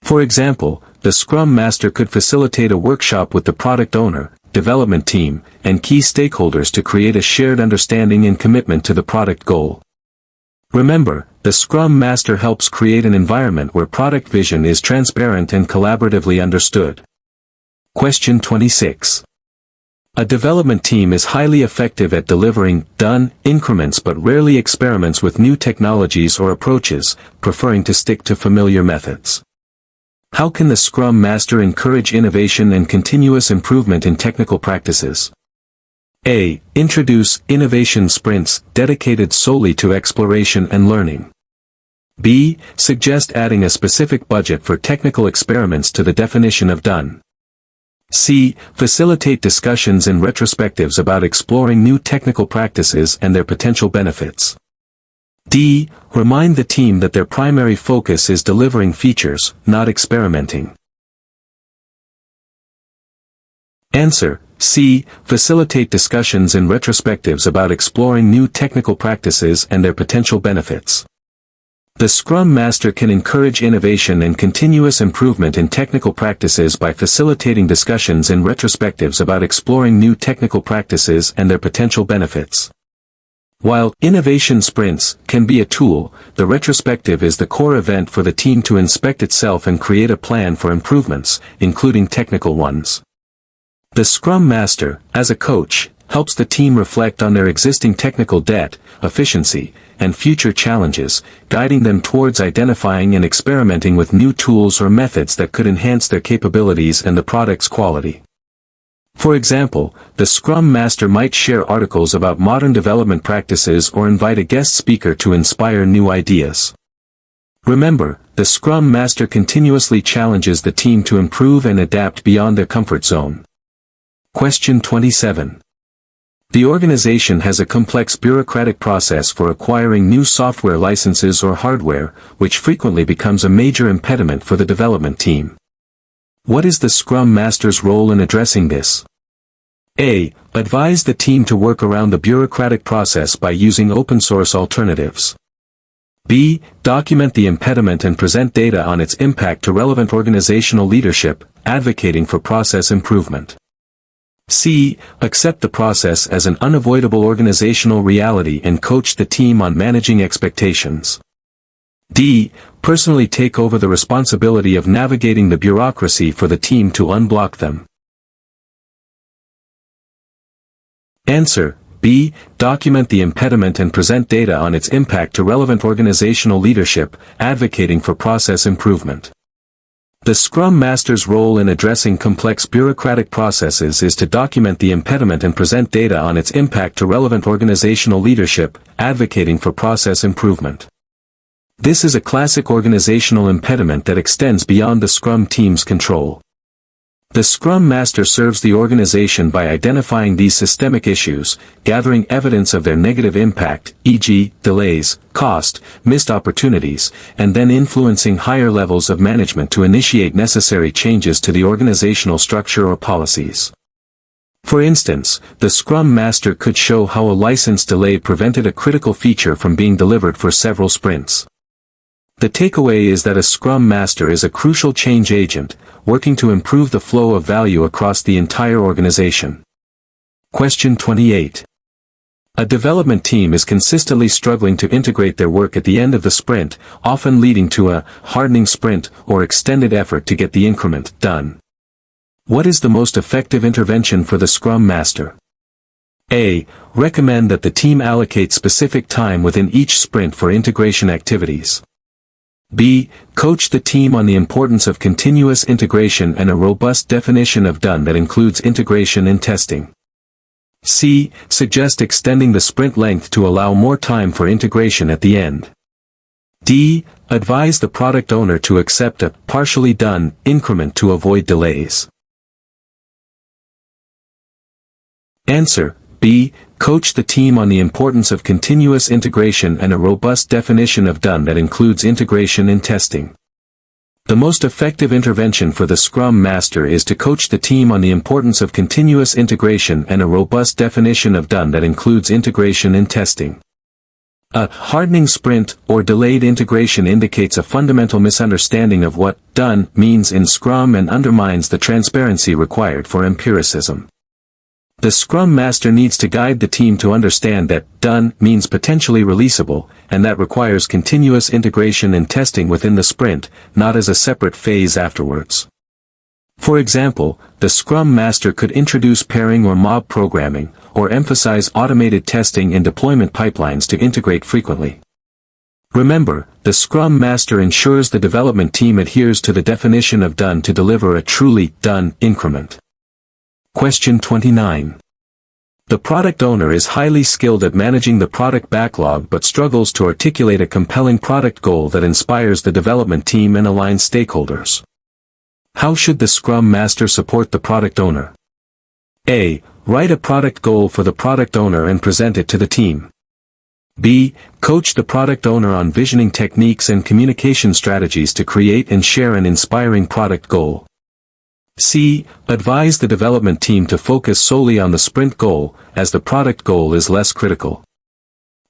For example, the Scrum Master could facilitate a workshop with the product owner, development team, and key stakeholders to create a shared understanding and commitment to the product goal. Remember, the Scrum Master helps create an environment where product vision is transparent and collaboratively understood. Question 26. A development team is highly effective at delivering done increments but rarely experiments with new technologies or approaches, preferring to stick to familiar methods. How can the Scrum Master encourage innovation and continuous improvement in technical practices? A. Introduce innovation sprints dedicated solely to exploration and learning. B. Suggest adding a specific budget for technical experiments to the definition of done. C. Facilitate discussions and retrospectives about exploring new technical practices and their potential benefits. D. Remind the team that their primary focus is delivering features, not experimenting. Answer: C. Facilitate discussions and retrospectives about exploring new technical practices and their potential benefits. The Scrum Master can encourage innovation and continuous improvement in technical practices by facilitating discussions and retrospectives about exploring new technical practices and their potential benefits. While innovation sprints can be a tool, the retrospective is the core event for the team to inspect itself and create a plan for improvements, including technical ones. The Scrum Master, as a coach, helps the team reflect on their existing technical debt, efficiency, and future challenges, guiding them towards identifying and experimenting with new tools or methods that could enhance their capabilities and the product's quality. For example, the Scrum Master might share articles about modern development practices or invite a guest speaker to inspire new ideas. Remember, the Scrum Master continuously challenges the team to improve and adapt beyond their comfort zone. Question 27. The organization has a complex bureaucratic process for acquiring new software licenses or hardware, which frequently becomes a major impediment for the development team. What is the Scrum Master's role in addressing this? A. Advise the team to work around the bureaucratic process by using open-source alternatives. B. Document the impediment and present data on its impact to relevant organizational leadership, advocating for process improvement. C. Accept the process as an unavoidable organizational reality and coach the team on managing expectations. D. Personally take over the responsibility of navigating the bureaucracy for the team to unblock them. Answer. B. Document the impediment and present data on its impact to relevant organizational leadership, advocating for process improvement. The Scrum Master's role in addressing complex bureaucratic processes is to document the impediment and present data on its impact to relevant organizational leadership, advocating for process improvement. This is a classic organizational impediment that extends beyond the Scrum team's control. The Scrum Master serves the organization by identifying these systemic issues, gathering evidence of their negative impact, e.g., delays, cost, missed opportunities, and then influencing higher levels of management to initiate necessary changes to the organizational structure or policies. For instance, the Scrum Master could show how a license delay prevented a critical feature from being delivered for several sprints. The takeaway is that a Scrum Master is a crucial change agent, working to improve the flow of value across the entire organization. Question 28. A development team is consistently struggling to integrate their work at the end of the sprint, often leading to a hardening sprint or extended effort to get the increment done. What is the most effective intervention for the Scrum Master? A. Recommend that the team allocate specific time within each sprint for integration activities. B. Coach the team on the importance of continuous integration and a robust definition of done that includes integration and testing. C. Suggest extending the sprint length to allow more time for integration at the end. D. Advise the product owner to accept a partially done increment to avoid delays. Answer. B. Coach the team on the importance of continuous integration and a robust definition of done that includes integration and testing. The most effective intervention for the Scrum Master is to coach the team on the importance of continuous integration and a robust definition of done that includes integration and testing. A hardening sprint or delayed integration indicates a fundamental misunderstanding of what done means in Scrum and undermines the transparency required for empiricism. The Scrum Master needs to guide the team to understand that done means potentially releasable, and that requires continuous integration and testing within the sprint, not as a separate phase afterwards. For example, the Scrum Master could introduce pairing or mob programming, or emphasize automated testing and deployment pipelines to integrate frequently. Remember, the Scrum Master ensures the development team adheres to the definition of done to deliver a truly done increment. Question 29. The product owner is highly skilled at managing the product backlog but struggles to articulate a compelling product goal that inspires the development team and aligns stakeholders. How should the Scrum Master support the product owner? A. Write a product goal for the product owner and present it to the team. B. Coach the product owner on visioning techniques and communication strategies to create and share an inspiring product goal. C. Advise the development team to focus solely on the sprint goal, as the product goal is less critical.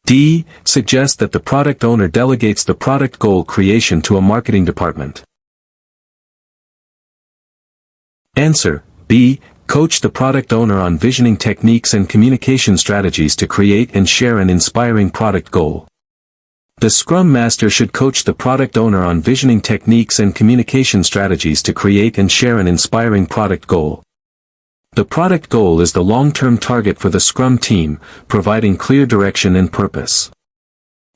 D. Suggest that the product owner delegates the product goal creation to a marketing department. Answer. B. coach the product owner on visioning techniques and communication strategies to create and share an inspiring product goal. The Scrum Master should coach the product owner on visioning techniques and communication strategies to create and share an inspiring product goal. The product goal is the long-term target for the Scrum team, providing clear direction and purpose.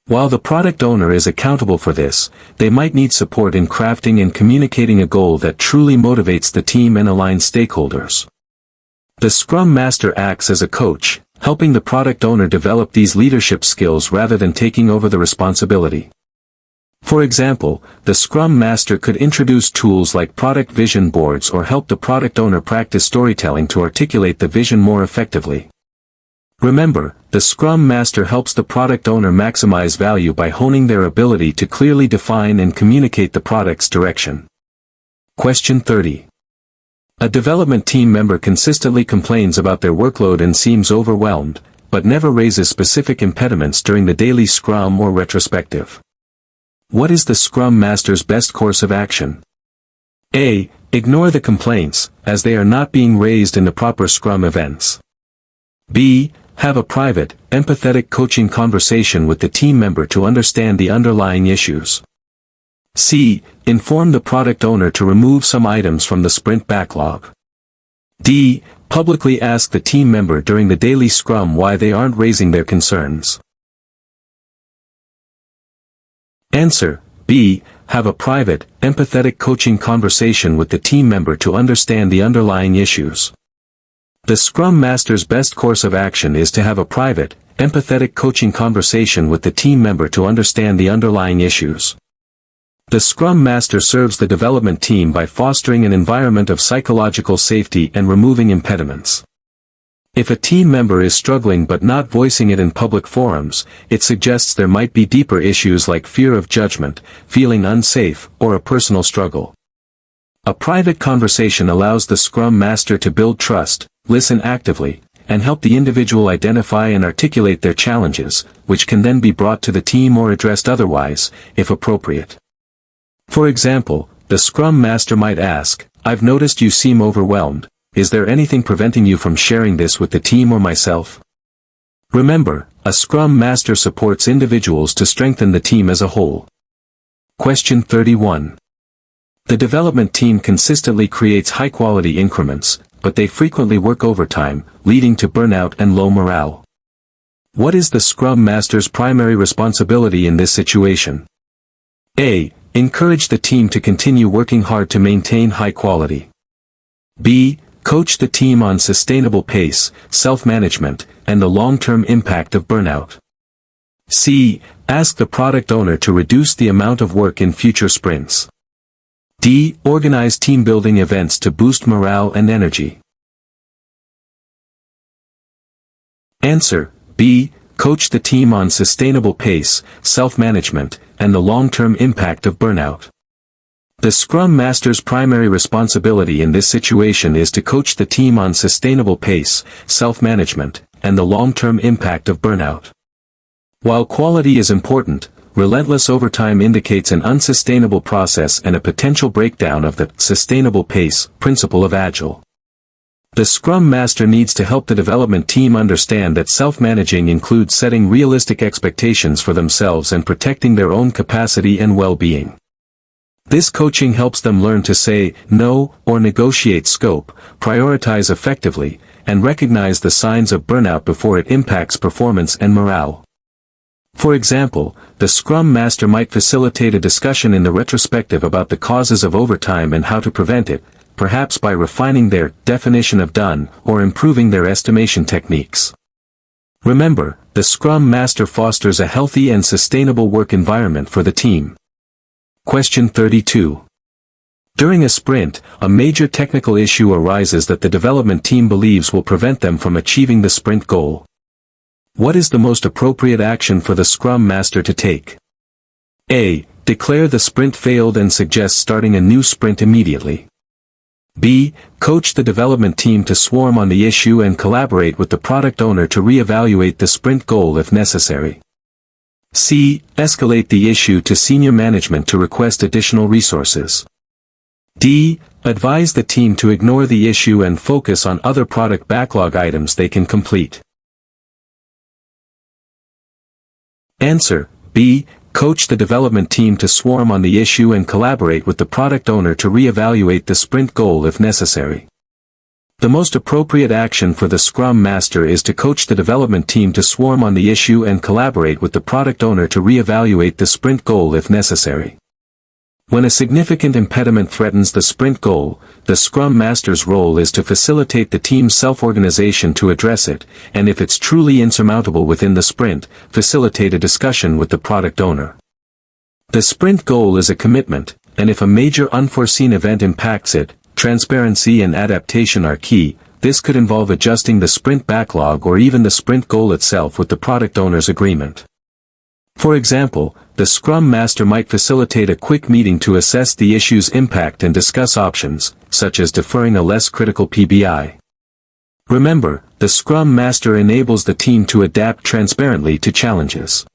While the product owner is accountable for this, they might need support in crafting and communicating a goal that truly motivates the team and aligns stakeholders. The Scrum Master acts as a coach, helping the product owner develop these leadership skills rather than taking over the responsibility. For example, the Scrum Master could introduce tools like product vision boards or help the product owner practice storytelling to articulate the vision more effectively. Remember, the Scrum Master helps the product owner maximize value by honing their ability to clearly define and communicate the product's direction. Question 30. A development team member consistently complains about their workload and seems overwhelmed, but never raises specific impediments during the daily Scrum or retrospective. What is the Scrum Master's best course of action? A. Ignore the complaints, as they are not being raised in the proper Scrum events. B. Have a private, empathetic coaching conversation with the team member to understand the underlying issues. C. Inform the product owner to remove some items from the sprint backlog. D. Publicly ask the team member during the daily Scrum why they aren't raising their concerns. Answer. B. Have a private, empathetic coaching conversation with the team member to understand the underlying issues. The Scrum Master's best course of action is to have a private, empathetic coaching conversation with the team member to understand the underlying issues. The Scrum Master serves the development team by fostering an environment of psychological safety and removing impediments. If a team member is struggling but not voicing it in public forums, it suggests there might be deeper issues like fear of judgment, feeling unsafe, or a personal struggle. A private conversation allows the Scrum Master to build trust, listen actively, and help the individual identify and articulate their challenges, which can then be brought to the team or addressed otherwise, if appropriate. For example, the Scrum Master might ask, "I've noticed you seem overwhelmed. Is there anything preventing you from sharing this with the team or myself?" Remember, a Scrum Master supports individuals to strengthen the team as a whole. Question 31. The development team consistently creates high-quality increments, but they frequently work overtime, leading to burnout and low morale. What is the Scrum Master's primary responsibility in this situation? A. Encourage the team to continue working hard to maintain high quality. B. Coach the team on sustainable pace, self-management, and the long-term impact of burnout. C. Ask the product owner to reduce the amount of work in future sprints. D. Organize team-building events to boost morale and energy. Answer. B. Coach the team on sustainable pace, self-management, and the long-term impact of burnout. The Scrum Master's primary responsibility in this situation is to coach the team on sustainable pace, self-management, and the long-term impact of burnout. While quality is important, relentless overtime indicates an unsustainable process and a potential breakdown of the sustainable pace principle of Agile. The Scrum Master needs to help the development team understand that self-managing includes setting realistic expectations for themselves and protecting their own capacity and well-being. This coaching helps them learn to say no or negotiate scope, prioritize effectively, and recognize the signs of burnout before it impacts performance and morale. For example, the Scrum Master might facilitate a discussion in the retrospective about the causes of overtime and how to prevent it, perhaps by refining their definition of done or improving their estimation techniques. Remember, the Scrum Master fosters a healthy and sustainable work environment for the team. Question 32. During a sprint, a major technical issue arises that the development team believes will prevent them from achieving the sprint goal. What is the most appropriate action for the Scrum Master to take? A. Declare the sprint failed and suggest starting a new sprint immediately. B. Coach the development team to swarm on the issue and collaborate with the product owner to re-evaluate the sprint goal if necessary. C. Escalate the issue to senior management to request additional resources. D. Advise the team to ignore the issue and focus on other product backlog items they can complete. Answer: B. Coach the development team to swarm on the issue and collaborate with the product owner to re-evaluate the sprint goal if necessary. The most appropriate action for the Scrum Master is to coach the development team to swarm on the issue and collaborate with the product owner to re-evaluate the sprint goal if necessary. When a significant impediment threatens the sprint goal, the Scrum Master's role is to facilitate the team's self-organization to address it, and if it's truly insurmountable within the sprint, facilitate a discussion with the product owner. The sprint goal is a commitment, and if a major unforeseen event impacts it, transparency and adaptation are key. This could involve adjusting the sprint backlog or even the sprint goal itself with the product owner's agreement. For example, the Scrum Master might facilitate a quick meeting to assess the issue's impact and discuss options, such as deferring a less critical PBI. Remember, the Scrum Master enables the team to adapt transparently to challenges.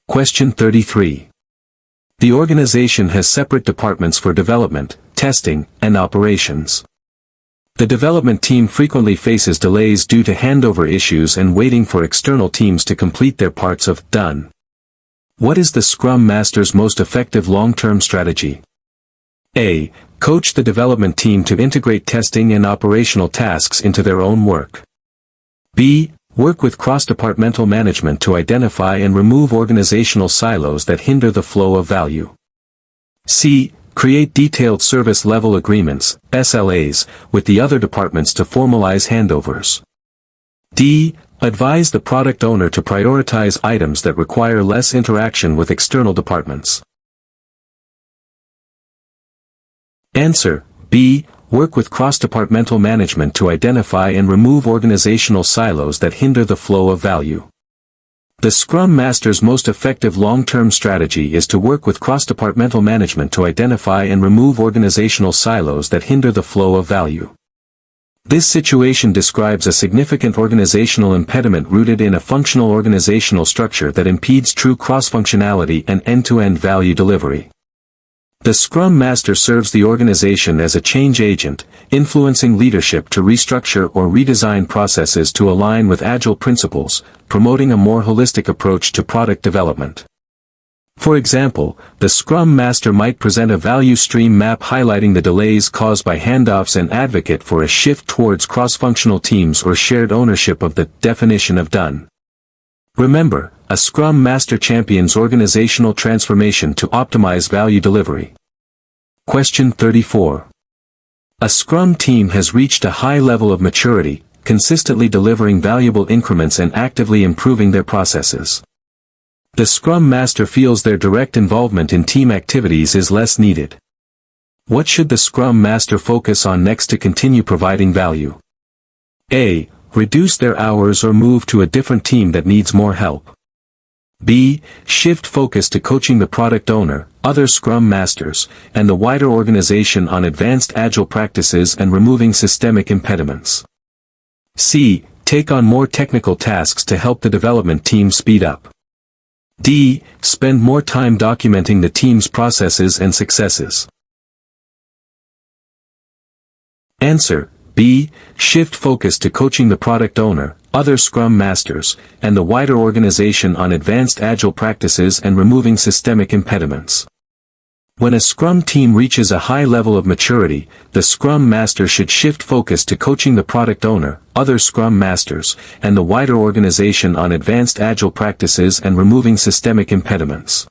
Question 33. The organization has separate departments for development, testing, and operations. The development team frequently faces delays due to handover issues and waiting for external teams to complete their parts of done. What is the Scrum Master's most effective long-term strategy? A. Coach the development team to integrate testing and operational tasks into their own work. B. Work with cross-departmental management to identify and remove organizational silos that hinder the flow of value. C. Create detailed service-level agreements, SLAs, with the other departments to formalize handovers. D. Advise the product owner to prioritize items that require less interaction with external departments. Answer: B. Work with cross-departmental management to identify and remove organizational silos that hinder the flow of value. The Scrum Master's most effective long-term strategy is to work with cross-departmental management to identify and remove organizational silos that hinder the flow of value. This situation describes a significant organizational impediment rooted in a functional organizational structure that impedes true cross-functionality and end-to-end value delivery. The Scrum Master serves the organization as a change agent, influencing leadership to restructure or redesign processes to align with Agile principles, promoting a more holistic approach to product development. For example, the Scrum Master might present a value stream map highlighting the delays caused by handoffs and advocate for a shift towards cross-functional teams or shared ownership of the definition of done. Remember, a Scrum Master champions organizational transformation to optimize value delivery. Question 34. A Scrum team has reached a high level of maturity, consistently delivering valuable increments and actively improving their processes. The Scrum Master feels their direct involvement in team activities is less needed. What should the Scrum Master focus on next to continue providing value? A. Reduce their hours or move to a different team that needs more help. B. Shift focus to coaching the product owner, other Scrum Masters, and the wider organization on advanced Agile practices and removing systemic impediments. C. Take on more technical tasks to help the development team speed up. D. Spend more time documenting the team's processes and successes. Answer: B. Shift focus to coaching the product owner, other Scrum Masters, and the wider organization on advanced Agile practices and removing systemic impediments. When a Scrum team reaches a high level of maturity, the Scrum Master should shift focus to coaching the product owner, other Scrum Masters, and the wider organization on advanced Agile practices and removing systemic impediments.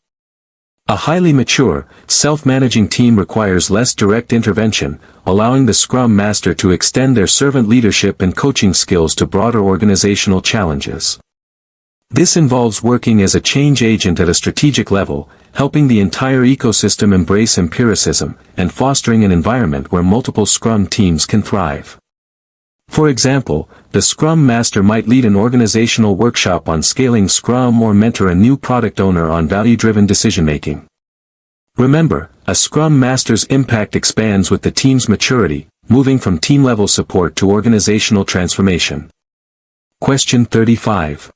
A highly mature, self-managing team requires less direct intervention, allowing the Scrum Master to extend their servant leadership and coaching skills to broader organizational challenges. This involves working as a change agent at a strategic level, helping the entire ecosystem embrace empiricism, and fostering an environment where multiple Scrum teams can thrive. For example, the Scrum Master might lead an organizational workshop on scaling Scrum or mentor a new product owner on value-driven decision-making. Remember, a Scrum Master's impact expands with the team's maturity, moving from team-level support to organizational transformation. Question 35.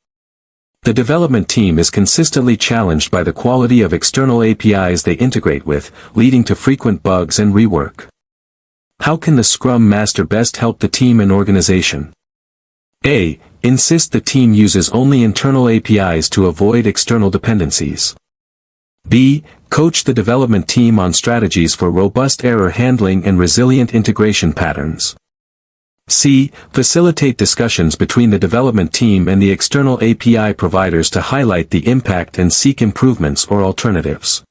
The development team is consistently challenged by the quality of external APIs they integrate with, leading to frequent bugs and rework. How can the Scrum Master best help the team and organization? A. Insist the team uses only internal APIs to avoid external dependencies. B. Coach the development team on strategies for robust error handling and resilient integration patterns. C. Facilitate discussions between the development team and the external API providers to highlight the impact and seek improvements or alternatives.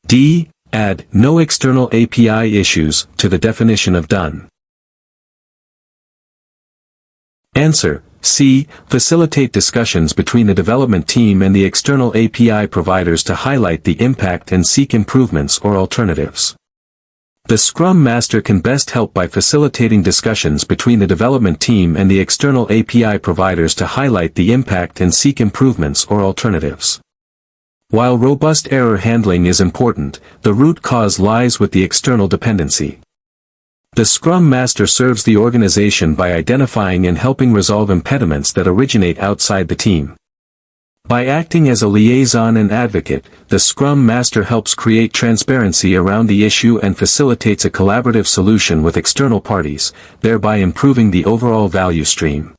D. Add no external API issues to the definition of done. Answer: C. Facilitate discussions between the development team and the external API providers to highlight the impact and seek improvements or alternatives. The Scrum Master can best help by facilitating discussions between the development team and the external API providers to highlight the impact and seek improvements or alternatives. While robust error handling is important, the root cause lies with the external dependency. The Scrum Master serves the organization by identifying and helping resolve impediments that originate outside the team. By acting as a liaison and advocate, the Scrum Master helps create transparency around the issue and facilitates a collaborative solution with external parties, thereby improving the overall value stream.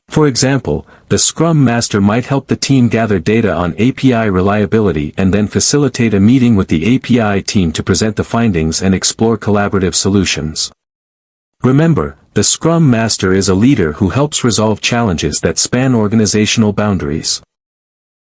For example, the Scrum Master might help the team gather data on API reliability and then facilitate a meeting with the API team to present the findings and explore collaborative solutions. Remember, the Scrum Master is a leader who helps resolve challenges that span organizational boundaries.